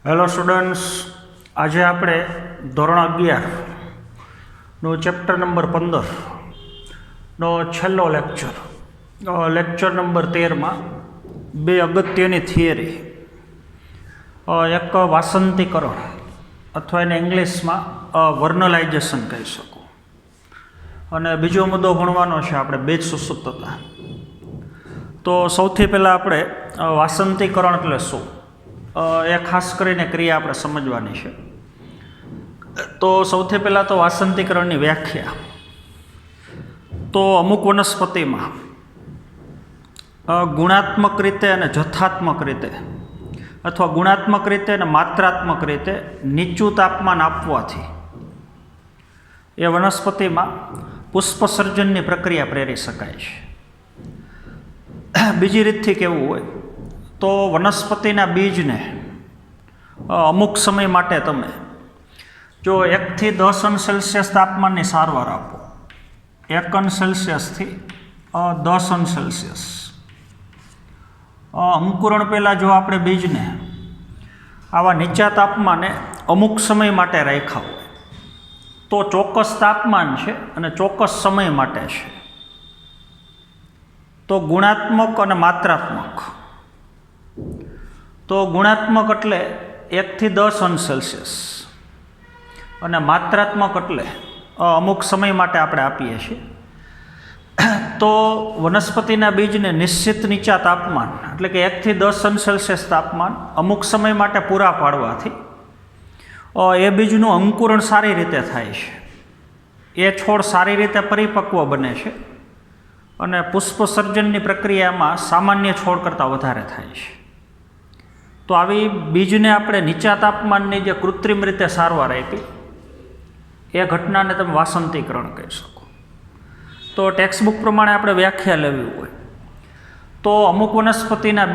Hello students, આજે આપણે ધોરણ 11 નો ચેપ્ટર નંબર 15 નો છેલ્લો લેક્ચર નંબર 13માં બે અગત્યની થિયરી, એક વાસંતીકરણ અથવા એને ઇંગ્લિશમાં વર્નલાઇઝેશન કહી શકો, અને બીજો મુદ્દો ભણવાનો છે આપણે બેઝ સુસુપ્તતા. તો સૌથી પહેલાં આપણે વાસંતીકરણ એટલે શું એ ખાસ કરીને ક્રિયા આપણે સમજવાની છે. તો સૌથી પહેલાં તો વાસંતીકરણની વ્યાખ્યા. તો અમુક વનસ્પતિમાં ગુણાત્મક રીતે અને જથ્થાત્મક રીતે અથવા ગુણાત્મક રીતે અને માત્રાત્મક રીતે નીચું તાપમાન આપવાથી એ વનસ્પતિમાં પુષ્પસર્જનની પ્રક્રિયા પ્રેરી શકાય છે. બીજી રીતથી કહેવું હોય તો વનસ્પતિના બીજને અમુક સમય માટે તમે જો 1 થી 10 અંશ સેલ્સિયસ તાપમાનની સારવાર આપો, 1 અંશ સેલ્સિયસથી 10 અંશ સેલ્સિયસ અંકુરણ પહેલાં જો આપણે બીજને આવા નીચા તાપમાને અમુક સમય માટે રાખ્યા હોય તો ચોક્કસ તાપમાન છે અને ચોક્કસ સમય માટે છે. તો ગુણાત્મક અને માત્રાત્મક. તો ગુણાત્મક એટલે 1 થી 10 અંશ સેલ્સિયસ અને માત્રાત્મક એટલે અમુક સમય માટે આપણે આપીએ છીએ. તો વનસ્પતિના બીજને નિશ્ચિત નીચા તાપમાન એટલે કે 1 થી 10 અંશ સેલ્સિયસ તાપમાન અમુક સમય માટે પૂરા પાડવાથી એ બીજનું અંકુરણ સારી રીતે થાય છે, એ છોડ સારી રીતે પરિપક્વ બને છે અને પુષ્પસર્જનની પ્રક્રિયામાં સામાન્ય છોડ કરતાં વધારે થાય છે. તો આવી બીજને આપણે નીચા તાપમાનની જે કૃત્રિમ રીતે સારવાર આપી એ ઘટનાને તમે વાસંતીકરણ કહી શકો. તો ટેક્સ્ટબુક પ્રમાણે આપણે વ્યાખ્યા લેવી હોય તો અમુક વનસ્પતિના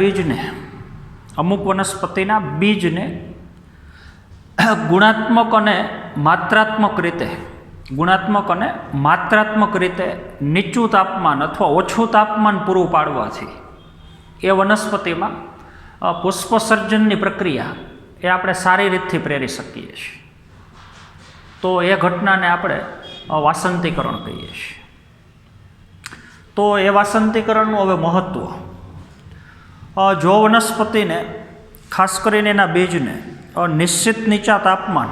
બીજને ગુણાત્મક અને માત્રાત્મક રીતે નીચું તાપમાન અથવા ઓછું તાપમાન પૂરું પાડવાથી એ વનસ્પતિમાં પુષ્પસર્જનની પ્રક્રિયા એ આપણે સારી રીતથી પ્રેરી શકીએ છીએ. તો એ ઘટનાને આપણે વાસંતીકરણ કહીએ છીએ. તો એ વાસંતીકરણનું હવે મહત્ત્વ, જો વનસ્પતિને ખાસ કરીને એના બીજને નિશ્ચિત નીચા તાપમાન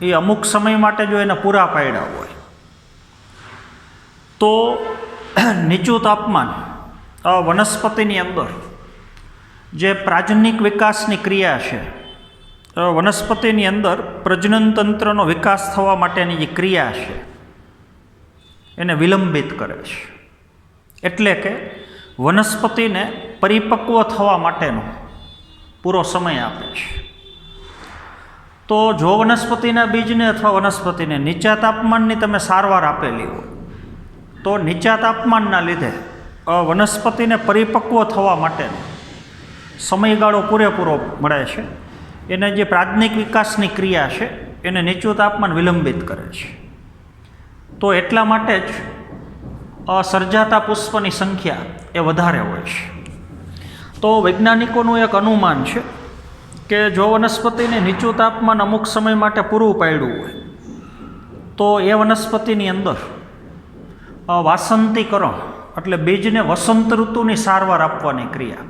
એ અમુક સમય માટે જો એને પૂરા પાડ્યા હોય તો નીચું તાપમાન વનસ્પતિની અંદર જે પ્રાજનિક વિકાસની ક્રિયા છે, વનસ્પતિની અંદર પ્રજનન તંત્રનો વિકાસ થવા માટેની જે ક્રિયા છે એને વિલંબિત કરે છે. એટલે કે વનસ્પતિને પરિપક્વ થવા માટેનો પૂરો સમય આપે છે. તો જો વનસ્પતિના બીજને અથવા વનસ્પતિને નીચા તાપમાનની તમે સારવાર આપેલી હોય તો નીચા તાપમાનના લીધે વનસ્પતિને પરિપક્વ થવા માટેનો સમયગાળો પૂરેપૂરો મળે છે. એને જે પ્રાજનિક વિકાસની ક્રિયા છે એને નીચું તાપમાન વિલંબિત કરે છે. તો એટલા માટે જ સર્જાતા પુષ્પની સંખ્યા એ વધારે હોય છે. તો વૈજ્ઞાનિકોનું એક અનુમાન છે કે જો વનસ્પતિને નીચું તાપમાન અમુક સમય માટે પૂરું પાડ્યું હોય તો એ વનસ્પતિની અંદર વાસંતીકરણ એટલે બીજને વસંત ઋતુની સારવાર આપવાની ક્રિયા,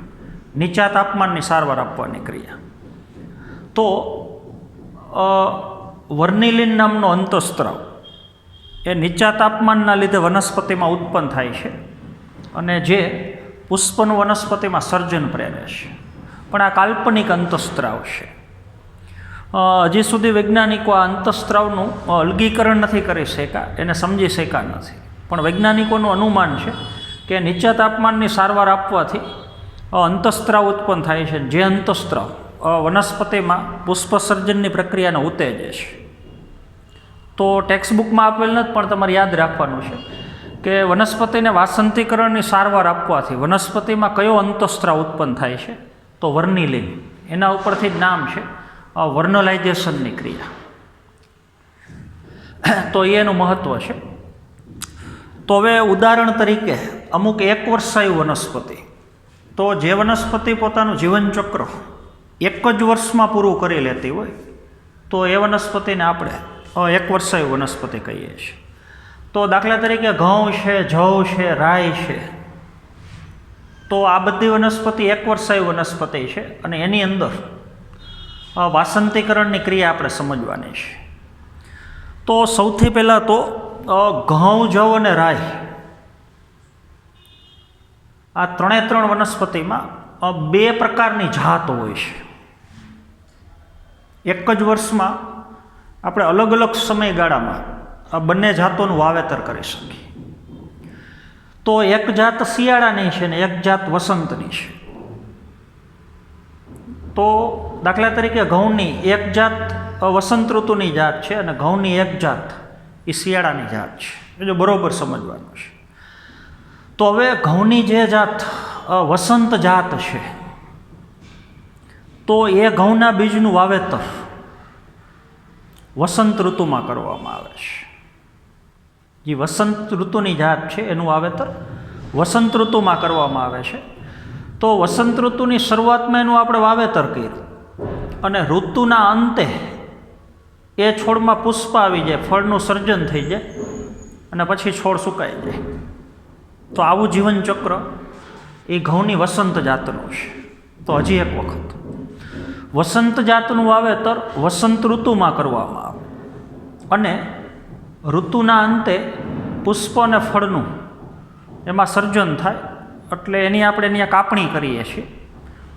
નીચા તાપમાનની સારવાર આપવાની ક્રિયા. તો વર્નિલિન નામનો અંતઃસ્ત્રાવ એ નીચા તાપમાનના લીધે વનસ્પતિમાં ઉત્પન્ન થાય છે અને જે પુષ્પનું વનસ્પતિમાં સર્જન પ્રેરે છે. પણ આ કાલ્પનિક અંતઃસ્ત્રાવ છે. હજી સુધી વૈજ્ઞાનિકો આ અંતઃસ્ત્રાવનું અલગીકરણ નથી કરી શક્યા, એને સમજી શક્યા નથી. પણ વૈજ્ઞાનિકોનું અનુમાન છે કે નીચા તાપમાનની સારવાર આપવાથી અંતઃસ્ત્રાવ ઉત્પન્ન થાય છે, જે અંતઃસ્ત્રાવ વનસ્પતિમાં પુષ્પસર્જનની પ્રક્રિયાને ઉત્તેજે છે. તો ટેક્સ્ટબુકમાં આપેલ નથી પણ તમારે યાદ રાખવાનું છે કે વનસ્પતિને વાસંતીકરણની સારવાર આપવાથી વનસ્પતિમાં કયો અંતઃસ્ત્રાવ ઉત્પન્ન થાય છે, તો વર્નિલિન. એના ઉપરથી જ નામ છે વર્નલાઇઝેશનની ક્રિયા. તો એનું મહત્ત્વ છે. તો હવે ઉદાહરણ તરીકે અમુક 1 વર્ષાયુ વનસ્પતિ, તો જે વનસ્પતિ પોતાનું જીવનચક્ર એક જ વર્ષમાં પૂરું કરી લેતી હોય તો એ વનસ્પતિને આપણે એક વર્ષાયુ વનસ્પતિ કહીએ છીએ. તો દાખલા તરીકે ઘઉં છે, જવ છે, રાઈ છે, તો આ બધી વનસ્પતિ એક વર્ષાયુ વનસ્પતિ છે અને એની અંદર વાસંતીકરણની ક્રિયા આપણે સમજવાની છે. તો સૌથી પહેલાં તો ઘઉં, જવ અને રાઈ આ ત્રણ વનસ્પતિમાં બે પ્રકારની જાત હોય છે. એક જ વર્ષમાં આપણે અલગ અલગ સમયગાળામાં આ બંને જાતોનું વાવેતર કરી શકીએ. તો એક જાત શિયાળાની છે ને એક જાત વસંતની છે. તો દાખલા તરીકે ઘઉંની એક જાત વસંત ઋતુની જાત છે અને ઘઉંની એક જાત એ શિયાળાની જાત છે. એ જો બરાબર સમજવાનું છે. તો હવે ઘઉંની જે જાત વસંત જાત છે, તો એ ઘઉંના બીજનું વાવેતર વસંત ઋતુમાં કરવામાં આવે છે. જે વસંત ઋતુની જાત છે એનું વાવેતર વસંત ઋતુમાં કરવામાં આવે છે. તો વસંત ઋતુની શરૂઆતમાં એનું આપણે વાવેતર કર્યું અને ઋતુના અંતે એ છોડમાં પુષ્પ આવી જાય, ફળનું સર્જન થઈ જાય અને પછી છોડ સુકાઈ જાય. તો આવું જીવનચક્ર એ ઘઉંની વસંત જાતનું છે. તો હજી એક વખત વસંત જાતનું વાવેતર વસંત ઋતુમાં કરવામાં આવે અને ઋતુના અંતે પુષ્પ અને ફળનું એમાં સર્જન થાય એટલે એની આપણે અહીંયા કાપણી કરીએ છીએ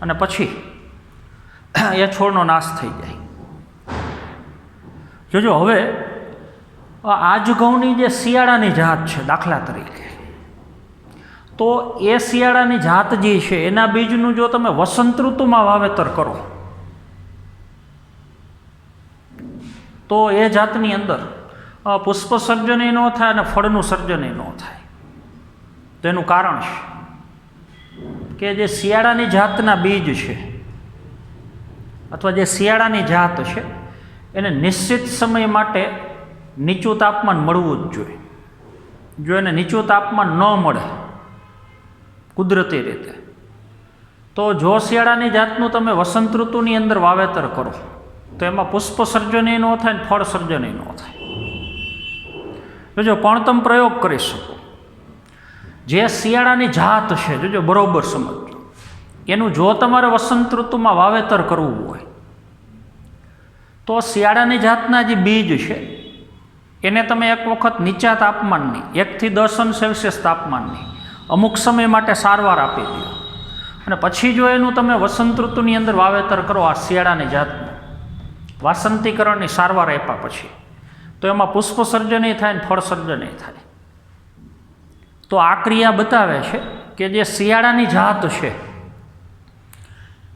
અને પછી એ છોડનો નાશ થઈ જાય. જોજો હવે આ જ ઘઉંની જે શિયાળાની જાત છે દાખલા તરીકે, તો એ શિયાળાની જાત જે છે એના બીજનું જો તમે વસંત ઋતુમાં વાવેતર કરો તો એ જાતની અંદર પુષ્પ સર્જન ન થાય અને ફળનું સર્જન ન થાય. તો એનું કારણ છે કે જે શિયાળાની જાતના બીજ છે અથવા જે શિયાળાની જાત છે એને નિશ્ચિત સમય માટે નીચું તાપમાન મળવું જ જોઈએ. જો એને નીચું તાપમાન ન મળે કુદરતી રીતે, તો જો શિયાળાની જાતનું તમે વસંત ઋતુની અંદર વાવેતર કરો તો એમાં પુષ્પ સર્જન ન થાય ને ફળ સર્જન ન થાય. જોજો પણ તમે પ્રયોગ કરી શકો. જે શિયાળાની જાત છે, જોજો બરોબર સમજો, એનું જો તમારે વસંત ઋતુમાં વાવેતર કરવું હોય તો શિયાળાની જાતના જે બીજ છે એને તમે એક વખત નીચા તાપમાનની 1 થી 10° તાપમાનની અમુક સમય માટે સારવાર આપી દો અને પછી જો એનું તમે વસંત ઋતુની અંદર વાવેતર કરો આ શિયાળાની જાતનું વાસંતીકરણની સારવાર આપ્યા પછી, તો એમાં પુષ્પ સર્જન થાય ને ફળ સર્જન થાય. તો આ ક્રિયા બતાવે છે કે જે શિયાળાની જાત છે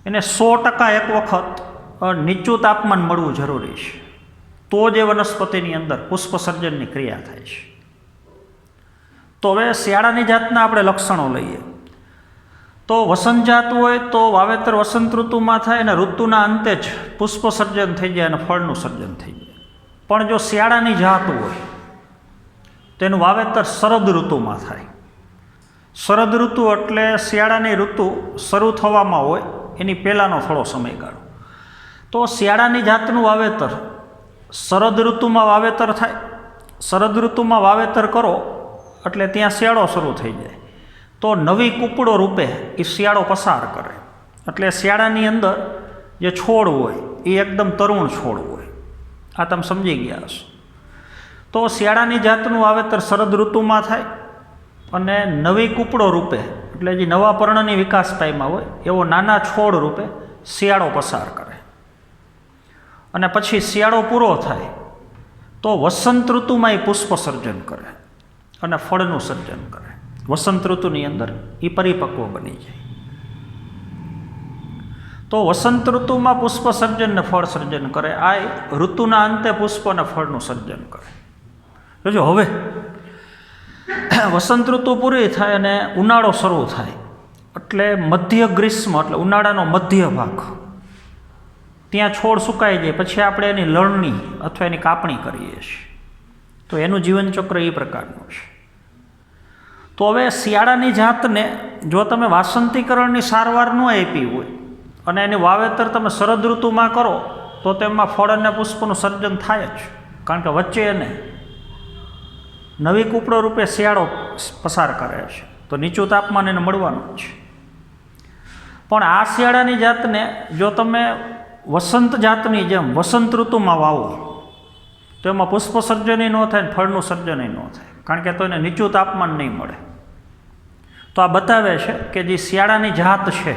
એને 100% એક વખત નીચું તાપમાન મળવું જરૂરી છે. તો જ એ વનસ્પતિની અંદર પુષ્પ સર્જનની ક્રિયા થાય છે. તો હવે શિયાળાની જાતના આપણે લક્ષણો લઈએ. તો વસંત જાત હોય તો વાવેતર વસંત ઋતુમાં થાય અને ઋતુના અંતે જ પુષ્પ સર્જન થઈ જાય અને ફળનું સર્જન થઈ જાય. પણ જો શિયાળાની જાત હોય તેનું વાવેતર શરદ ઋતુમાં થાય. શરદ ઋતુ એટલે શિયાળાની ઋતુ શરૂ થવામાં હોય એની પહેલાંનો થોડો સમયગાળો. તો શિયાળાની જાતનું વાવેતર શરદ ઋતુમાં વાવેતર થાય. શરદ ઋતુમાં વાવેતર કરો એટલે ત્યાં શિયાળો શરૂ થઈ જાય. તો નવી કૂપળો રૂપે એ શિયાળો પસાર કરે એટલે શિયાળાની અંદર જે છોડ હોય એ એકદમ તરુણ છોડ હોય. આ તમે સમજી ગયા હશો. તો શિયાળાની જાતનું વાવેતર શરદ ઋતુમાં થાય અને નવી કૂપળો રૂપે એટલે જે નવા પર્ણની વિકાસ પામ્યા હોય એવો નાના છોડ રૂપે શિયાળો પસાર કરે અને પછી શિયાળો પૂરો થાય તો વસંત ઋતુમાં એ પુષ્પ સર્જન કરે અને ફળનું સર્જન કરે. વસંત ઋતુની અંદર એ પરિપક્વ બની જાય. તો વસંત ઋતુમાં પુષ્પ સર્જન ને ફળ સર્જન કરે. આ ઋતુના અંતે પુષ્પ અને ફળનું સર્જન કરે. જોજો હવે વસંત ઋતુ પૂરી થાય અને ઉનાળો શરૂ થાય એટલે મધ્ય ગ્રીષ્મ એટલે ઉનાળાનો મધ્ય ભાગ ત્યાં છોડ સુકાઈ જાય પછી આપણે એની લણણી અથવા એની કાપણી કરીએ છીએ. તો એનું જીવનચક્ર એ પ્રકારનું છે. તો હવે શિયાળાની જાતને જો તમે વાસંતીકરણની સારવાર ન આપી હોય અને એની વાવેતર તમે શરદ ઋતુમાં કરો તો તેમાં ફળ અને પુષ્પનું સર્જન થાય જ, કારણ કે વચ્ચે એને નવી કૂપડો રૂપે શિયાળો પસાર કરે છે, તો નીચું તાપમાન એને મળવાનું જ છે. પણ આ શિયાળાની જાતને જો તમે વસંત જાતની જેમ વસંત ઋતુમાં વાવો તો એમાં પુષ્પ સર્જનય ન થાય ને ફળનું સર્જનય ન થાય, કારણ કે તો એને નીચું તાપમાન નહીં મળે. તો આ બતાવે છે કે જે શિયાળાની જાત છે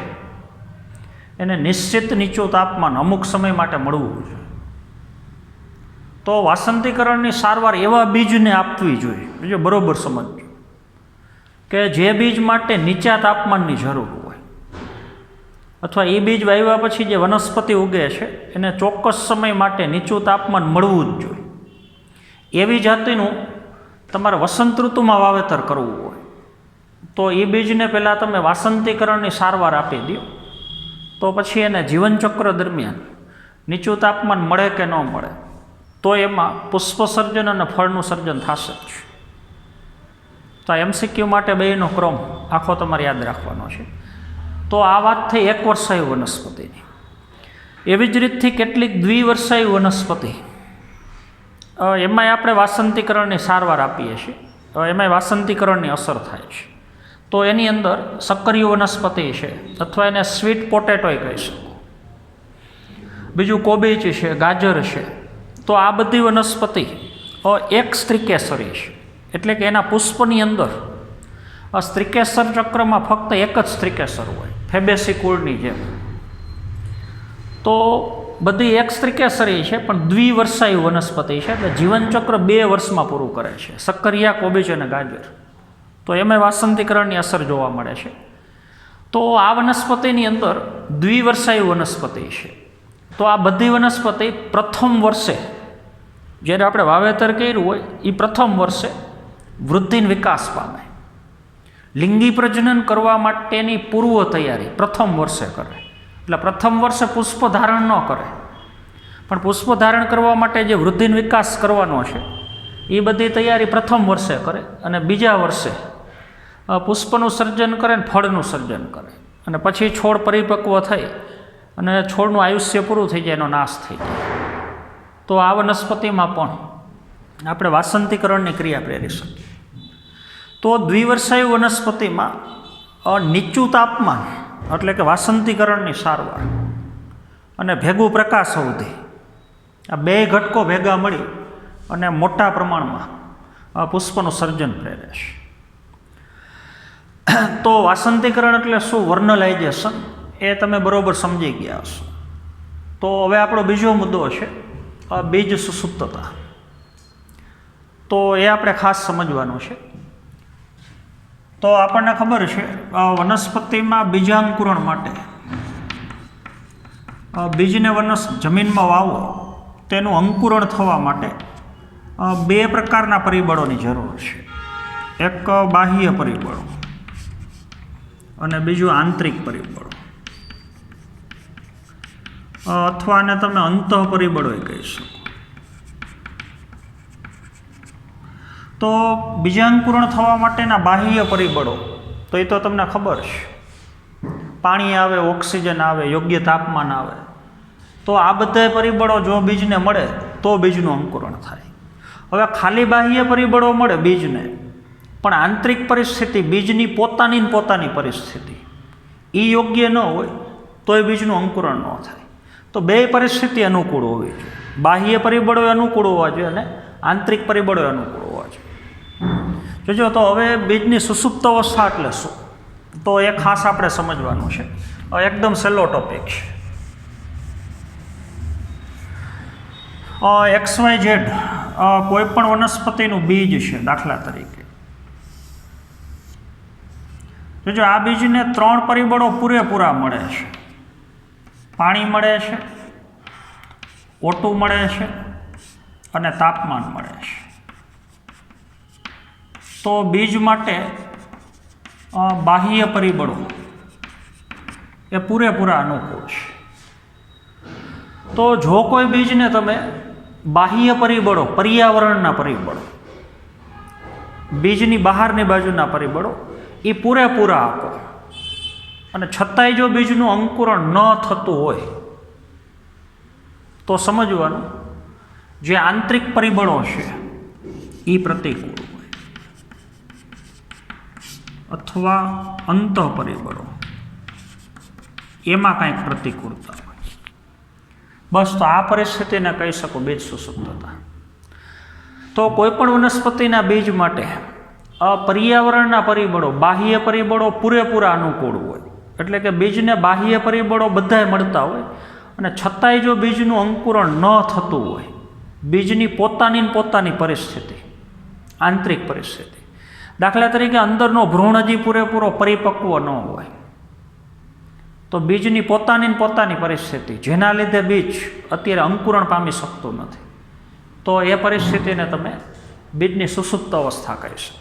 એને નિશ્ચિત નીચું તાપમાન અમુક સમય માટે મળવું જોઈએ. તો વાસંતીકરણની સારવાર એવા બીજને આપવી જોઈએ, બીજો બરાબર સમજજો, કે જે બીજ માટે નીચા તાપમાનની જરૂર હોય, અથવા એ બીજ વાવ્યા પછી જે વનસ્પતિ ઉગે છે એને ચોક્કસ સમય માટે નીચું તાપમાન મળવું જ જોઈએ. એવી જાતિનું તમારે વસંત ઋતુમાં વાવેતર કરવું હોય તો એ બીજને પહેલાં તમે વાસંતીકરણની સારવાર આપી દો, તો પછી એને જીવનચક્ર દરમિયાન નીચું તાપમાન મળે કે ન મળે તો એમાં પુષ્પ સર્જન અને ફળનું સર્જન થશે જ. તો આ MCQ માટે બેનો ક્રમ આખો તમારે યાદ રાખવાનો છે. તો આ વાત થઈ એક વર્ષાયુ વનસ્પતિની. એવી જ રીતથી કેટલીક દ્વિવર્ષાયુ વનસ્પતિ એમાંય આપણે વાસંતીકરણની સારવાર આપીએ છીએ, એમાંય વાસંતીકરણની અસર થાય છે. તો એની અંદર સક્કરિયું વનસ્પતિ છે, અથવા એને સ્વીટ પોટેટોય કહી શકો, બીજું કોબીજ છે, ગાજર છે. તો આ બધી વનસ્પતિ એક સ્ત્રીકેસરી છે, એટલે કે એના પુષ્પની અંદર સ્ત્રીકેસર ચક્રમાં ફક્ત એક જ સ્ત્રીકેસર હોય, ફેબેસી કુળની જેમ. તો બધી એક સ્ત્રીકેસરી છે, પણ દ્વિવર્ષાયુ વનસ્પતિ છે, એટલે જીવનચક્ર 2 વર્ષમાં પૂરું કરે છે, સક્કરિયા, કોબીજ અને ગાજર. તો એમાં વાસંતીકરણની અસર જોવા મળે છે. તો આ વનસ્પતિની અંદર દ્વિવર્ષાયુ વનસ્પતિ છે. તો આ બધી વનસ્પતિ પ્રથમ વર્ષે જ્યારે આપણે વાવેતર કર્યું હોય એ પ્રથમ વર્ષે વૃદ્ધિ વિકાસ પામે, લિંગી પ્રજનન કરવા માટેની પૂર્વ તૈયારી પ્રથમ વર્ષે કરે. એટલે પ્રથમ વર્ષે પુષ્પ ધારણ ન કરે, પણ પુષ્પ ધારણ કરવા માટે જે વૃદ્ધિ વિકાસ કરવાનો છે એ બધી તૈયારી પ્રથમ વર્ષે કરે, અને બીજા વર્ષે પુષ્પનું સર્જન કરે ને ફળનું સર્જન કરે, અને પછી છોડ પરિપક્વ થઈ અને છોડનું આયુષ્ય પૂરું થઈ જાય, એનો નાશ થઈ જાય. તો આ વનસ્પતિમાં પણ આપણે વાસંતીકરણની ક્રિયા પ્રેરી શકીએ. તો દ્વિવર્ષાયુ વનસ્પતિમાં નીચું તાપમાન એટલે કે વાસંતીકરણની સારવાર અને ભેગું પ્રકાશ અવધિ, આ 2 ઘટકો ભેગા મળી અને મોટા પ્રમાણમાં પુષ્પનું સર્જન પ્રેરે છે. તો વાસંતીકરણ એટલે શું, વર્નલાઇઝેશન, એ તમે બરાબર સમજી ગયા હશો. તો હવે આપણો બીજો મુદ્દો છે બીજ સુસુપ્તતા. તો એ આપણે ખાસ સમજવાનું છે. તો આપણને ખબર છે વનસ્પતિમાં બીજાંકુરણ માટે બીજને જમીનમાં વાવો તેનું અંકુરણ થવા માટે 2 પ્રકારના પરિબળોની જરૂર છે. એક બાહ્ય પરિબળો અને બીજું આંતરિક પરિબળો, અથવા ને તમે અંતઃ પરિબળો કહી શકો. તો બીજાંકુરણ થવા માટેના બાહ્ય પરિબળો તો એ તો તમને ખબર છે, પાણી આવે, ઓક્સિજન આવે, યોગ્ય તાપમાન આવે. તો આ બધા પરિબળો જો બીજને મળે તો બીજનું અંકુરણ થાય. હવે ખાલી બાહ્ય પરિબળો મળે બીજને, પણ આંતરિક પરિસ્થિતિ, બીજની પોતાની પરિસ્થિતિ એ યોગ્ય ન હોય તો એ બીજનું અંકુરણ ન થાય. તો 2 પરિસ્થિતિ અનુકૂળ હોવી જોઈએ. બાહ્ય પરિબળો અનુકૂળ હોવા જોઈએ અને આંતરિક પરિબળો અનુકૂળ હોવા જોઈએ. જોજો, તો હવે બીજની સુસુપ્ત અવસ્થા એટલે શું, તો એ ખાસ આપણે સમજવાનું છે. એકદમ સહેલો ટોપિક છે. XYZ કોઈ પણ વનસ્પતિનું બીજ છે, દાખલા તરીકે જોજો, આ બીજને 3 પરિબળો પૂરેપૂરા મળે છે. પાણી મળે છે, O2 મળે છે અને તાપમાન મળે છે. તો બીજ માટે બાહ્ય પરિબળો એ પૂરેપૂરા અનુકૂળ છે. તો જો કોઈ બીજને તમે બાહ્ય પરિબળો, પર્યાવરણના પરિબળો, બીજની બહારની બાજુના પરિબળો એ પૂરેપૂરા આપો અને છતાંય જો બીજનું અંકુરણ ન થતું હોય તો સમજવાનું જે આંતરિક પરિબળો છે એ પ્રતિકૂળ હોય અથવા અંતઃ પરિબળો એમાં કંઈક પ્રતિકૂળતા હોય. બસ તો આ પરિસ્થિતિને કહી શકો બીજ સુસુપ્તતા. તો કોઈ પણ વનસ્પતિના બીજ માટે પર્યાવરણના પરિબળો, બાહ્ય પરિબળો પૂરેપૂરા અનુકૂળ હોય, એટલે કે બીજને બાહ્ય પરિબળો બધાય મળતા હોય અને છતાંય જો બીજનું અંકુરણ ન થતું હોય, બીજની પોતાની પરિસ્થિતિ, આંતરિક પરિસ્થિતિ, દાખલા તરીકે અંદરનો ભ્રૂણ હજી પૂરેપૂરો પરિપક્વ ન હોય, તો બીજની પોતાની પરિસ્થિતિ જેના લીધે બીજ અત્યારે અંકુરણ પામી શકતું નથી, તો એ પરિસ્થિતિને તમે બીજની સુસુપ્ત અવસ્થા કહી શકો.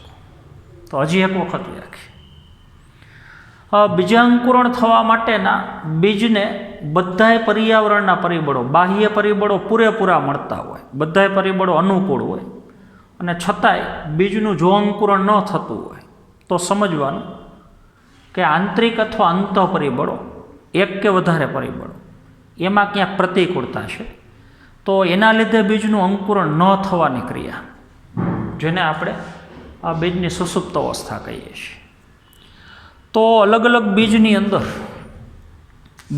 તો હજી એક વખત વ્યાખ્યા, બીજાંકુરણ થવા માટેના બીજને બધાય પર્યાવરણના પરિબળો, બાહ્ય પરિબળો પૂરેપૂરા મળતા હોય, બધાય પરિબળો અનુકૂળ હોય અને છતાંય બીજનું જો અંકુરણ ન થતું હોય તો સમજવાનું કે આંતરિક અથવા અંતઃ પરિબળો, એક કે વધારે પરિબળો, એમાં ક્યાંક પ્રતિકૂળતા છે. તો એના લીધે બીજનું અંકુરણ ન થવાની ક્રિયા, જેને આપણે આ બીજની સુસુપ્ત અવસ્થા કહીએ છીએ. તો અલગ અલગ બીજની અંદર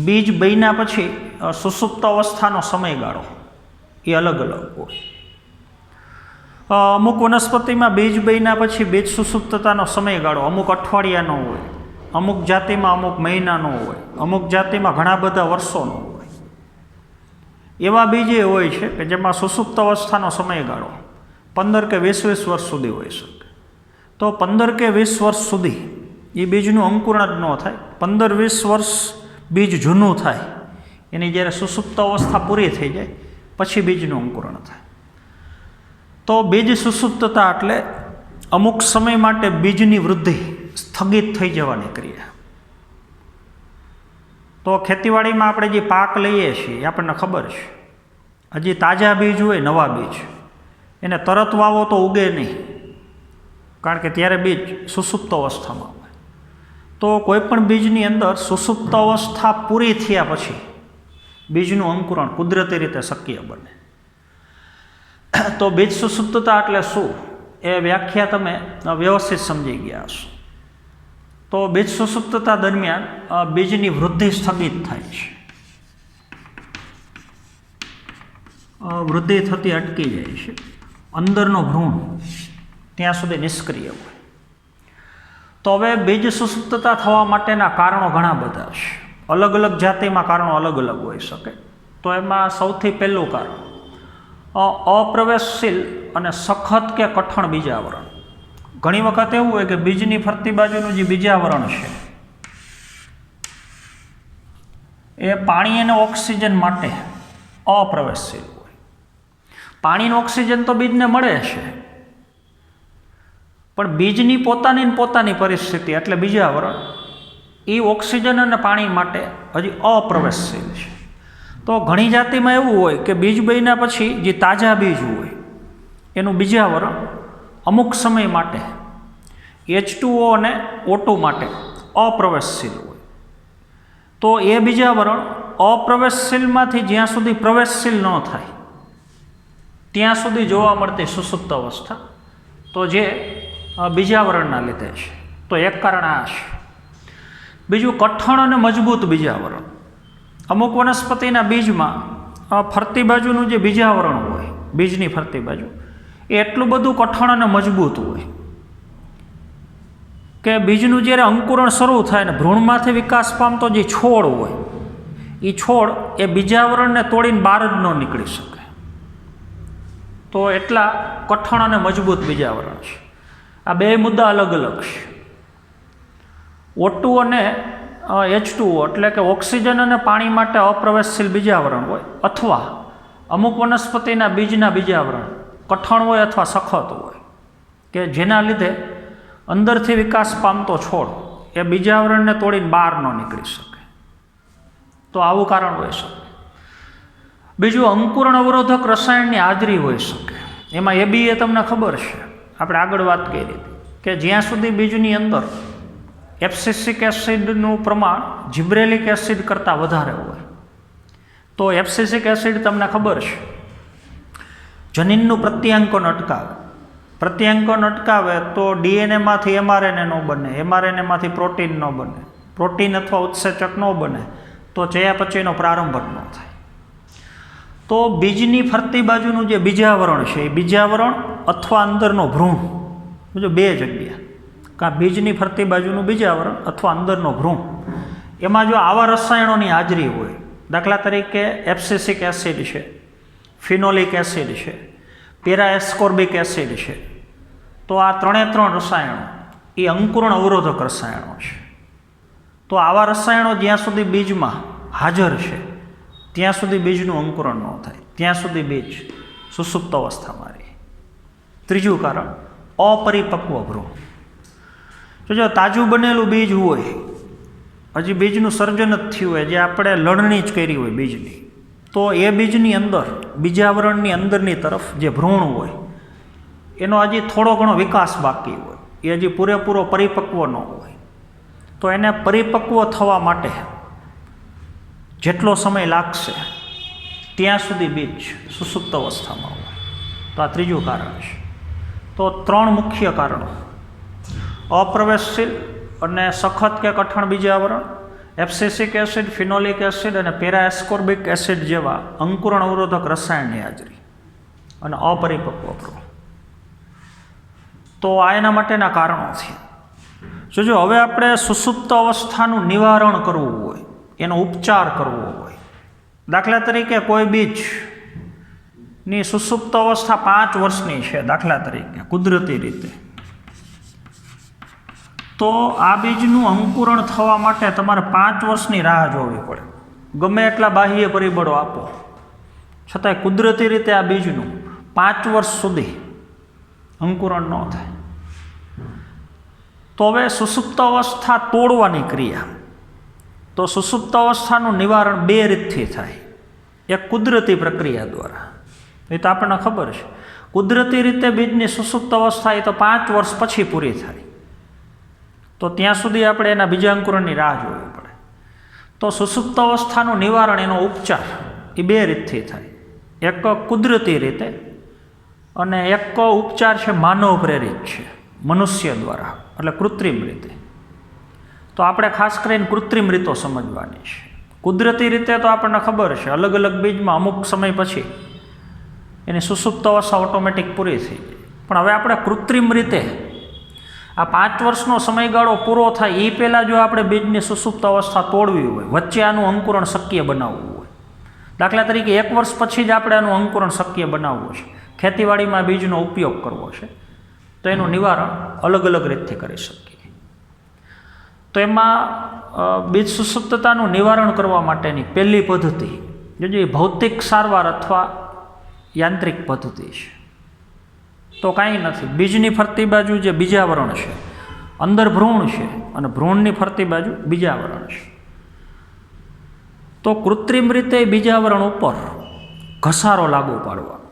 બીજ બન્યા પછી સુસુપ્ત અવસ્થાનો સમયગાળો એ અલગ અલગ હોય. અમુક વનસ્પતિમાં બીજ બન્યા પછી બીજ સુસુપ્તતાનો સમયગાળો અમુક અઠવાડિયાનો હોય, અમુક જાતિમાં અમુક મહિનાનો હોય, અમુક જાતિમાં ઘણા બધા વર્ષોનો હોય. એવા બીજ એ હોય છે કે જેમાં સુસુપ્ત અવસ્થાનો સમયગાળો 15 કે 20 વર્ષ સુધી હોઈ શકે. તો 15 કે 20 વર્ષ સુધી એ બીજનું અંકુરણ જ ન થાય. 15-20 વર્ષ બીજ જૂનું થાય, એની જ્યારે સુસુપ્ત અવસ્થા પૂરી થઈ જાય પછી બીજનું અંકુરણ થાય. તો બીજ સુસુપ્તતા એટલે અમુક સમય માટે બીજની વૃદ્ધિ સ્થગિત થઈ જવાની ક્રિયા. તો ખેતીવાડીમાં આપણે જે પાક લઈએ છીએ એ આપણને ખબર છે, હજી તાજા બીજ હોય, નવા બીજ, એને તરત વાવો તો ઉગે નહીં, કારણ કે ત્યારે બીજ સુસુપ્ત અવસ્થામાં હોય. તો કોઈ પણ બીજની અંદર સુસુપ્ત અવસ્થા પૂરી થયા પછી બીજનું અંકુરણ કુદરતી રીતે શક્ય બને. તો બીજ સુસુપ્તતા એટલે શું એ વ્યાખ્યા તમે વ્યવસ્થિત સમજી ગયા હશો. તો બીજ સુસુપ્તતા દરમિયાન બીજની વૃદ્ધિ સ્થગિત થાય છે, વૃદ્ધિ થતી અટકી જાય છે, અંદરનો ભ્રૂણ ત્યાં સુધી નિષ્ક્રિય હોય. તો હવે બીજ સુસુપ્તતા થવા માટેના કારણો ઘણા બધા છે. અલગ અલગ જાતિમાં કારણો અલગ અલગ હોઈ શકે. તો એમાં સૌથી પહેલું કારણ અપ્રવેશશીલ અને સખત કે કઠણ બીજાવરણ. ઘણી વખત એવું હોય કે બીજની ફરતી બાજુનું જે બીજાવરણ છે એ પાણી અને ઓક્સિજન માટે અપ્રવેશશીલ હોય. પાણીનો ઓક્સિજન તો બીજને મળે છે, પણ બીજની પોતાની પરિસ્થિતિ એટલે બીજાવરણ એ ઓક્સિજન અને પાણી માટે હજી અપ્રવેશશીલ છે. તો ઘણી જાતિમાં એવું હોય કે બીજ બન્યા પછી જે તાજા બીજ હોય એનું બીજાવરણ અમુક સમય માટે H2O અને O2 માટે અપ્રવેશશીલ હોય. તો એ બીજાવરણ અપ્રવેશશીલમાંથી જ્યાં સુધી પ્રવેશશીલ ન થાય ત્યાં સુધી જોવા મળતી સુસુપ્ત અવસ્થા, તો જે બીજાવરણના લીધે છે. તો એક કારણ આ છે. બીજું કઠણ અને મજબૂત બીજાવરણ. અમુક વનસ્પતિના બીજમાં ફરતી બાજુનું જે બીજાવરણ હોય, બીજની ફરતી બાજુ, એ એટલું બધું કઠણ અને મજબૂત હોય કે બીજનું જ્યારે અંકુરણ શરૂ થાય ને ભ્રૂણમાંથી વિકાસ પામતો જે છોડ હોય એ છોડ એ બીજાવરણને તોડીને બહાર જ ન નીકળી શકે. તો એટલા કઠણ અને મજબૂત બીજાવરણ છે. આ બે મુદ્દા અલગ અલગ છે. O2 અને H2O એટલે કે ઓક્સિજન અને પાણી માટે અપ્રવેશશીલ બીજાવરણ હોય, અથવા અમુક વનસ્પતિના બીજના બીજાવરણ કઠણ હોય અથવા સખત હોય કે જેના લીધે અંદરથી વિકાસ પામતો છોડ એ બીજાવરણને તોડીને બહાર ન નીકળી શકે. તો આવું કારણ હોઈ શકે. બીજું અંકુરણ અવરોધક રસાયણની હાજરી હોઈ શકે. એમાં એ તમને ખબર છે, આપણે આગળ વાત કરી હતી કે જ્યાં સુધી બીજની અંદર એબ્સિસિક એસિડનું પ્રમાણ જિબ્રેલિક એસિડ કરતાં વધારે હોય. તો એબ્સિસિક એસિડ તમને ખબર છે જનીનનું પ્રત્યાંકન અટકાવે. પ્રત્યાંકન અટકાવે તો ડીએનએમાંથી એમઆરએનએ ન બને, એમઆરએનએમાંથી પ્રોટીન ન બને, પ્રોટીન અથવા ઉત્સેચક ન બને, તો ચયાપચયનો પ્રારંભ જ ન થાય. તો બીજની ફરતી બાજુનું જે બીજાવરણ છે એ બીજાવરણ અથવા અંદરનો ભ્રૂણ, જો બે જગ્યા, કાં બીજની ફરતી બાજુનું બીજાવરણ અથવા અંદરનો ભ્રૂણ, એમાં જો આવા રસાયણોની હાજરી હોય, દાખલા તરીકે એબ્સિસિક એસિડ છે, ફિનોલિક એસિડ છે, પેરાએસ્કોર્બિક એસિડ છે, તો આ ત્રણ રસાયણો એ અંકુરણ અવરોધક રસાયણો છે. તો આવા રસાયણો જ્યાં સુધી બીજમાં હાજર છે ત્યાં સુધી બીજનું અંકુરણ ન થાય, ત્યાં સુધી બીજ સુસુપ્ત અવસ્થામાં રહે. ત્રીજું કારણ અપરિપક્વ ભ્રૂણ. જો તાજું બનેલું બીજ હોય, હજી બીજનું સર્જન જ થયું હોય, જે આપણે લણણી જ કરી હોય બીજની, તો એ બીજની અંદર બીજાવરણની અંદરની તરફ જે ભ્રૂણ હોય એનો હજી થોડો ઘણો વિકાસ બાકી હોય, એ હજી પૂરેપૂરો પરિપક્વ ન હોય. તો એને પરિપક્વ થવા માટે જેટલો સમય લાગશે ત્યાં સુધી બીજ સુસુપ્ત અવસ્થામાં હોય. તો આ ત્રીજું કારણ છે. તો ત્રણ મુખ્ય કારણો: અપ્રવેશશીલ અને સખત કે કઠણ બીજાવરણ, એબ્સિસિક એસિડ, ફિનોલિક એસિડ અને પેરાએસ્કોર્બિક એસિડ જેવા અંકુરણ અવરોધક રસાયણની હાજરી, અને અપરિપક્વ ભ્રૂણ. તો આ એના માટેના કારણો છે. જો હવે આપણે સુસુપ્ત અવસ્થાનું નિવારણ કરવું હોય, એનો ઉપચાર કરવો હોય, દાખલા તરીકે કોઈ બીજની સુસુપ્ત અવસ્થા 5 વર્ષની છે દાખલા તરીકે કુદરતી રીતે, તો આ બીજનું અંકુરણ થવા માટે તમારે 5 વર્ષની રાહ જોવી પડે. ગમે એટલા બાહ્ય પરિબળો આપો છતાંય કુદરતી રીતે આ બીજનું 5 વર્ષ સુધી અંકુરણ ન થાય. તો હવે સુસુપ્ત અવસ્થા તોડવાની ક્રિયા, તો સુસુપ્ત અવસ્થાનું નિવારણ 2 રીતથી થાય. એક કુદરતી પ્રક્રિયા દ્વારા, એ તો આપણને ખબર છે. કુદરતી રીતે બીજની સુસુપ્ત અવસ્થા એ તો 5 વર્ષ પછી પૂરી થાય, તો ત્યાં સુધી આપણે એના બીજાંકુરણની રાહ જોવી પડે. તો સુસુપ્ત અવસ્થાનું નિવારણ, એનો ઉપચાર એ 2 રીતથી થાય. એક કુદરતી રીતે અને એક ઉપચાર છે માનવ પ્રેરિત છે, મનુષ્ય દ્વારા, એટલે કૃત્રિમ રીતે. તો આપણે ખાસ કરીને કૃત્રિમ રીતો સમજવાની છે. કુદરતી રીતે તો આપણને ખબર છે અલગ અલગ બીજમાં અમુક સમય પછી એની સુસુપ્ત અવસ્થા ઓટોમેટિક પૂરી થઈ જાય. પણ હવે આપણે કૃત્રિમ રીતે આ 5 વર્ષનો સમયગાળો પૂરો થાય એ પહેલાં જો આપણે બીજની સુસુપ્ત અવસ્થા તોડવી હોય, વચ્ચે આનું અંકુરણ શક્ય બનાવવું હોય, દાખલા તરીકે 1 વર્ષ પછી જ આપણે આનું અંકુરણ શક્ય બનાવવું છે, ખેતીવાડીમાં બીજનો ઉપયોગ કરવો છે, તો એનું નિવારણ અલગ અલગ રીતથી કરી શકીએ. તો એમાં બીજ સુસુપ્તતાનું નિવારણ કરવા માટેની પહેલી પદ્ધતિ જે ભૌતિક સારવાર અથવા યાંત્રિક પદ્ધતિ છે. તો કાંઈ નથી, બીજની ફરતી બાજુ જે બીજાવરણ છે, અંદર ભ્રૂણ છે, અને ભ્રૂણની ફરતી બાજુ બીજાવરણ છે. તો કૃત્રિમ રીતે બીજાવરણ ઉપર ઘસારો લાગુ પાડવાનો.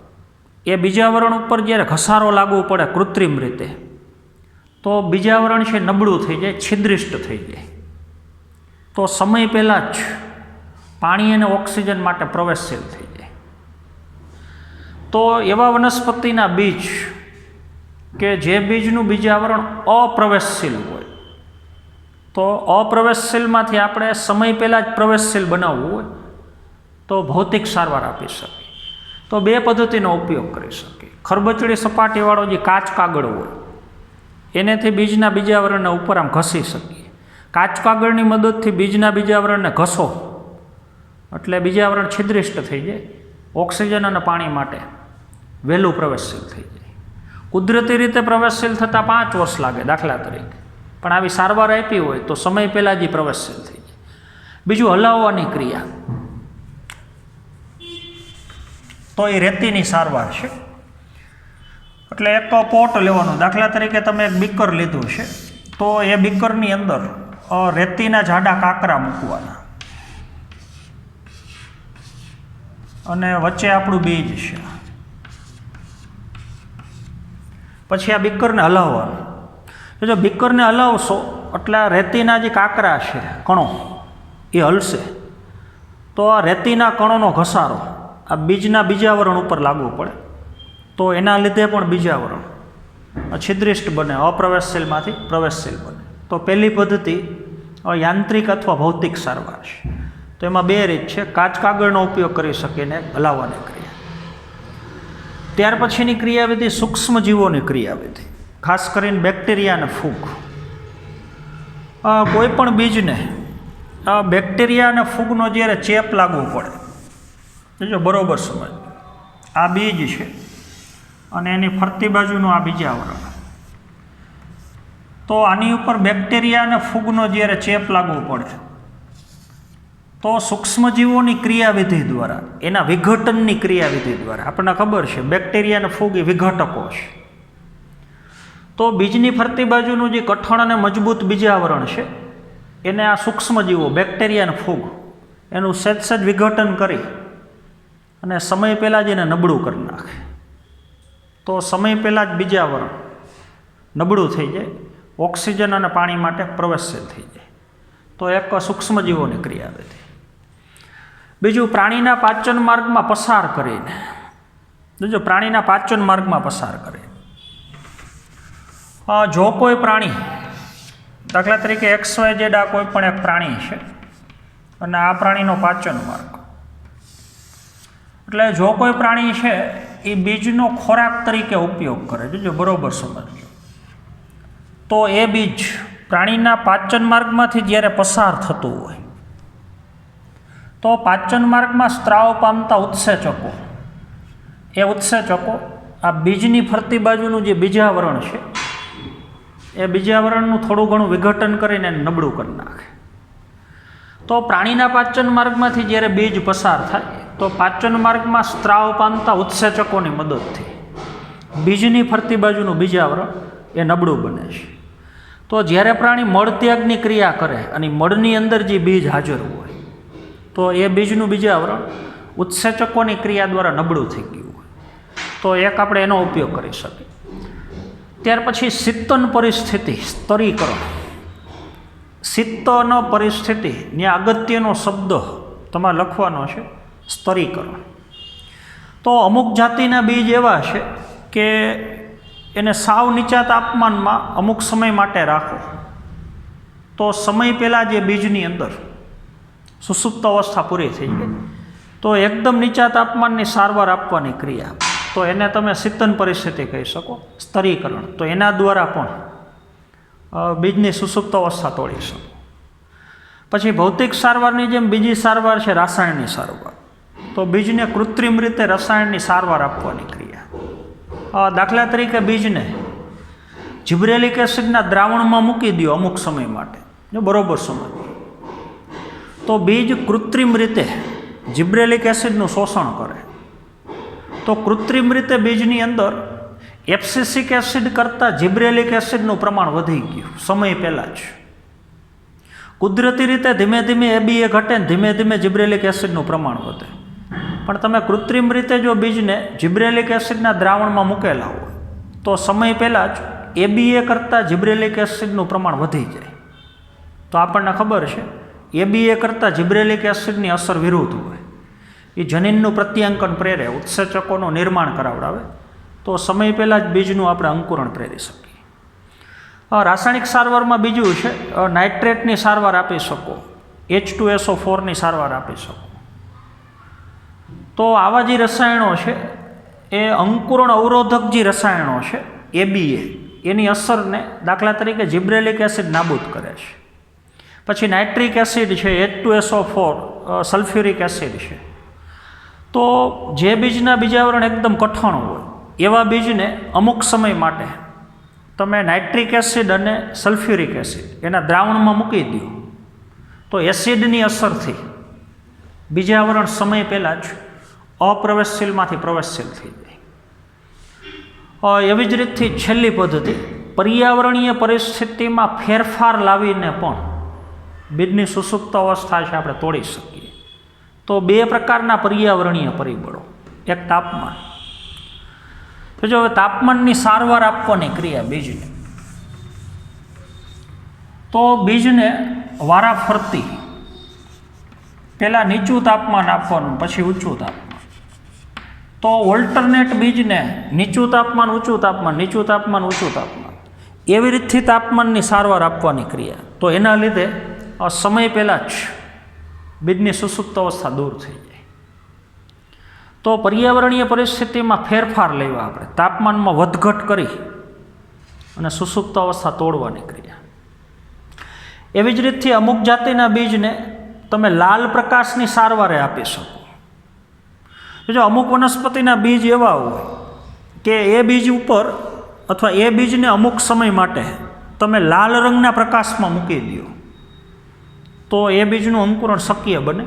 એ બીજાવરણ ઉપર જ્યારે ઘસારો લાગુ પડે કૃત્રિમ રીતે, તો બીજાવરણ છે નબળું થઈ જાય, છિદ્રિષ્ટ થઈ જાય. તો સમય પહેલાં જ પાણી અને ઓક્સિજન માટે પ્રવેશશીલ થઈ જાય. તો એવા વનસ્પતિના બીજ કે જે બીજનું બીજાવરણ અપ્રવેશશીલ હોય, તો અપ્રવેશશીલમાંથી આપણે સમય પહેલાં જ પ્રવેશશીલ બનાવવું હોય તો ભૌતિક સારવાર આપી શકીએ. તો 2 પદ્ધતિનો ઉપયોગ કરી શકીએ. ખરબચડી સપાટીવાળો જે કાચ કાગળ હોય એનેથી બીજના બીજાવરણને ઉપર આમ ઘસી શકીએ. કાચ કાગળની મદદથી બીજના બીજાવરણને ઘસો એટલે બીજાવરણ છિદ્રિષ્ટ થઈ જાય, ઓક્સિજન અને પાણી માટે વહેલું પ્રવેશશીલ થઈ જાય. કુદરતી રીતે પ્રવેશશીલ થતાં 5 વર્ષ લાગે દાખલા તરીકે, પણ આવી સારવાર આપી હોય તો સમય પહેલાં જ પ્રવેશશીલ થઈ જાય. બીજું હલાવવાની ક્રિયા, તો એ રેતીની સારવાર છે. એટલે એક પોટ લેવાનું, દાખલા તરીકે તમે એક બીકર લીધું છે, તો એ બીકરની અંદર રેતીના જાડા કાંકરા મૂકવાના, અને વચ્ચે આપણું બીજ છે. પછી આ બીકરને હલાવવાનું. જો બીકરને હલાવશો એટલે આ રેતીના જે કાંકરા છે કણો એ હલશે, તો આ રેતીના કણોનો ઘસારો આ બીજના બીજાવરણ ઉપર લાગવું પડે, તો એના લીધે પણ બીજાવરણ છિદ્રિષ્ટ બને, અપ્રવેશશીલમાંથી પ્રવેશશીલ બને. તો પહેલી પદ્ધતિ યાંત્રિક અથવા ભૌતિક સારવાર છે. તો એમાં બે રીત છે, કાચ કાગળનો ઉપયોગ કરી શકીને હલાવવાની ક્રિયા. ત્યાર પછીની ક્રિયાવિધિ સૂક્ષ્મજીવોની ક્રિયાવિધિ, ખાસ કરીને બેક્ટેરિયા અને ફૂગ. કોઈ પણ બીજને બેક્ટેરિયા અને ફૂગનો જ્યારે ચેપ લાગવો પડે, જો બરાબર સમજ, આ બીજ છે અને એની ફરતી બાજુનું આ બીજાવરણ, તો આની ઉપર બેક્ટેરિયા અને ફૂગનો જ્યારે ચેપ લાગવો પડે તો સૂક્ષ્મજીવોની ક્રિયાવિધિ દ્વારા, એના વિઘટનની ક્રિયાવિધિ દ્વારા, આપણને ખબર છે બેક્ટેરિયા અને ફૂગ એ વિઘટકો છે, તો બીજની ફરતી બાજુનું જે કઠણ અને મજબૂત બીજાવરણ છે એને આ સૂક્ષ્મજીવો બેક્ટેરિયા અને ફૂગ એનું સહેજ વિઘટન કરી અને સમય પહેલાં જ એને નબળું કરી નાખે. તો સમય પહેલાં જ બીજાવરણ નબળું થઈ જાય, ઓક્સિજન અને પાણી માટે પ્રવેશશીલ થઈ જાય. તો એક સૂક્ષ્મજીવોની ક્રિયાવિધિ. બીજું, પ્રાણીના પાચન માર્ગમાં પસાર કરીને, જો પ્રાણીના પાચન માર્ગમાં પસાર કરે, જો કોઈ પ્રાણી, દાખલા તરીકે XYZ આ કોઈ પણ એક પ્રાણી છે અને આ પ્રાણીનો પાચન માર્ગ, એટલે જો કોઈ પ્રાણી છે એ બીજનો ખોરાક તરીકે ઉપયોગ કરે, જો બરોબર સમજો, તો એ બીજ પ્રાણીના પાચન માર્ગમાંથી જ્યારે પસાર થતું હોય તો પાચન માર્ગમાં સ્ત્રાવ પામતા ઉત્સેચકો, એ ઉત્સેચકો આ બીજની ફરતી બાજુનું જે બીજાવરણ છે એ બીજાવરણનું થોડું ઘણું વિઘટન કરીને નબળું કરી નાખે. તો પ્રાણીના પાચન માર્ગમાંથી જ્યારે બીજ પસાર થાય તો પાચન માર્ગમાં સ્ત્રાવ પામતા ઉત્સેચકોની મદદથી બીજની ફરતી બાજુનું બીજાવરણ એ નબળું બને છે. તો જ્યારે પ્રાણી મળત્યાગની ક્રિયા કરે અને મળની અંદર જે બીજ હાજર હોય તો એ બીજનું બીજાવરણ ઉત્સેચકોની ક્રિયા દ્વારા નબળું થઈ ગયું હોય, તો એક આપણે એનો ઉપયોગ કરી શકીએ. ત્યાર પછી શીતન પરિસ્થિતિ, સ્તરીકરણ. શીતન પરિસ્થિતિ ત્યાં અગત્યનો શબ્દ તમારે લખવાનો છે, સ્તરીકરણ. તો અમુક જાતિના બીજ એવા છે કે એને સાવ નીચા તાપમાનમાં અમુક સમય માટે રાખો તો સમય પહેલાં જે બીજની અંદર સુસુપ્ત અવસ્થા પૂરી થઈ ગઈ તો એકદમ નીચા તાપમાનની સારવાર આપવાની ક્રિયા, તો એને તમે શીતન પરિસ્થિતિ કહી શકો, સ્તરીકરણ. તો એના દ્વારા પણ બીજની સુસુપ્ત અવસ્થા તોડી શકો. પછી ભૌતિક સારવારની જેમ બીજી સારવાર છે રાસાયણની સારવાર. તો બીજને કૃત્રિમ રીતે રસાયણની સારવાર આપવાની ક્રિયા. દાખલા તરીકે બીજને જિબ્રેલિક એસિડના દ્રાવણમાં મૂકી દો અમુક સમય માટે, જો બરોબર સમજ, તો બીજ કૃત્રિમ રીતે જિબ્રેલિક એસિડનું શોષણ કરે. તો કૃત્રિમ રીતે બીજની અંદર એબ્સિસિક એસિડ કરતાં જિબ્રેલિક એસિડનું પ્રમાણ વધી ગયું સમય પહેલાં જ. કુદરતી રીતે ધીમે ધીમે ABA ઘટે ને ધીમે ધીમે જિબ્રેલિક એસિડનું પ્રમાણ વધે, પણ તમે કૃત્રિમ રીતે જો બીજને જિબ્રેલિક એસિડના દ્રાવણમાં મૂકેલા હોય તો સમય પહેલાં જ ABA કરતાં જિબ્રેલિક એસિડનું પ્રમાણ વધી જાય. તો આપણને ખબર છે ABA કરતાં જિબ્રેલિક એસિડની અસર વિરુદ્ધ હોય, એ જનીનનું પ્રત્યાંકન પ્રેરે, ઉત્સેચકોનું નિર્માણ કરાવડાવે, તો સમય પહેલાં જ બીજનું આપણે અંકુરણ પ્રેરી શકીએ. રાસાયણિક સારવારમાં બીજું છે નાઇટ્રેટની સારવાર આપી શકો, H2SO4ની સારવાર આપી શકો. તો આવા જે રસાયણો છે એ અંકુરણ અવરોધક જે રસાયણો છે ABA, એની અસરને દાખલા તરીકે જિબ્રેલિક એસિડ નાબૂદ કરે છે. પછી નાઇટ્રિક એસિડ છે, H2SO4, સલ્ફ્યુરિક એસિડ છે. તો જે બીજના બીજાવરણ એકદમ કઠણ હોય એવા બીજને અમુક સમય માટે તમે નાઇટ્રિક એસિડ અને સલ્ફ્યુરિક એસિડ એના દ્રાવણમાં મૂકી દો તો એસિડની અસરથી બીજાવરણ સમય પહેલાં જ અપ્રવેશશીલમાંથી પ્રવેશશીલ થઈ જાય. એવી જ રીતથી છેલ્લી પદ્ધતિ, પર્યાવરણીય પરિસ્થિતિમાં ફેરફાર લાવીને પણ બીજની સુસુપ્ત અવસ્થા છે આપણે તોડી શકીએ. તો બે પ્રકારના પર્યાવરણીય પરિબળો, એક તાપમાન. તો જો હવે તાપમાનની સારવાર આપવાની ક્રિયા બીજને, તો બીજને વારાફરતી પહેલાં નીચું તાપમાન આપવાનું, પછી ઊંચું તાપમાન. તો ઓલ્ટરનેટ બીજને નીચું તાપમાન ઊંચું તાપમાન, નીચું તાપમાન ઊંચું તાપમાન, એવી રીતથી તાપમાનની સારવાર આપવાની ક્રિયા. તો એના લીધે સમય પહેલાં જ બીજની સુસુપ્ત અવસ્થા દૂર થઈ જાય. તો પર્યાવરણીય પરિસ્થિતિમાં ફેરફાર લેવા આપણે તાપમાનમાં વધઘટ કરી અને સુસુપ્ત અવસ્થા તોડવાની ક્રિયા. એવી જ રીતથી અમુક જાતિના બીજને તમે લાલ પ્રકાશની સારવારે આપી શકો. જો અમુક વનસ્પતિના બીજ એવા હોય કે એ બીજ ઉપર અથવા એ બીજને અમુક સમય માટે તમે લાલ રંગના પ્રકાશમાં મૂકી દો તો એ બીજનું અંકુરણ શક્ય બને.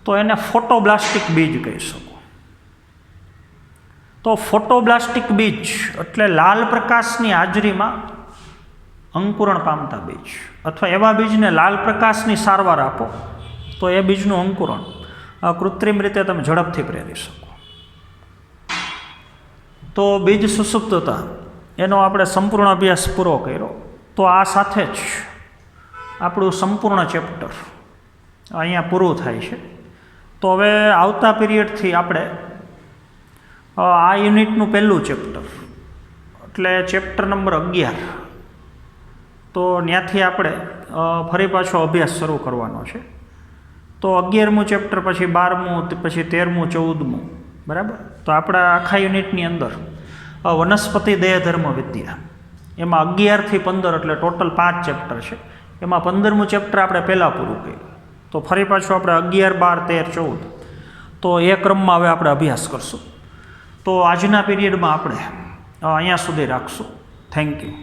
તો એને ફોટોબ્લાસ્ટિક બીજ કહી શકો. તો ફોટોબ્લાસ્ટિક બીજ એટલે લાલ પ્રકાશની હાજરીમાં અંકુરણ પામતા બીજ, અથવા એવા બીજને લાલ પ્રકાશની સારવાર આપો તો એ બીજનું અંકુરણ કૃત્રિમ રીતે તમે ઝડપથી પ્રેરી શકો. તો બીજ સુસુપ્તતા એનો આપણે સંપૂર્ણ અભ્યાસ પૂરો કર્યો. તો આ સાથે જ આપણું સંપૂર્ણ ચેપ્ટર અહીંયા પૂરું થાય છે. તો હવે આવતા પીરિયડથી આપણે આ યુનિટનું પહેલું ચેપ્ટર એટલે ચેપ્ટર નંબર 11, તો ત્યાંથી આપણે ફરી પાછો અભ્યાસ શરૂ કરવાનો છે. તો 11મું ચેપ્ટર, પછી 12મું, પછી 13મું, 14મું, બરાબર. તો આપણા આખા યુનિટની અંદર વનસ્પતિ દેહધર્મ વિદ્યા એમાં 11 થી 15 એટલે ટોટલ 5 ચેપ્ટર છે. એમાં 15મું ચેપ્ટર આપણે પહેલાં પૂરું કર્યું. તો ફરી પાછું આપણે 11, 12, 13, 14 તો એ ક્રમમાં હવે આપણે અભ્યાસ કરશું. તો આજના પીરિયડમાં આપણે અહીંયા સુધી રાખશું. Thank you.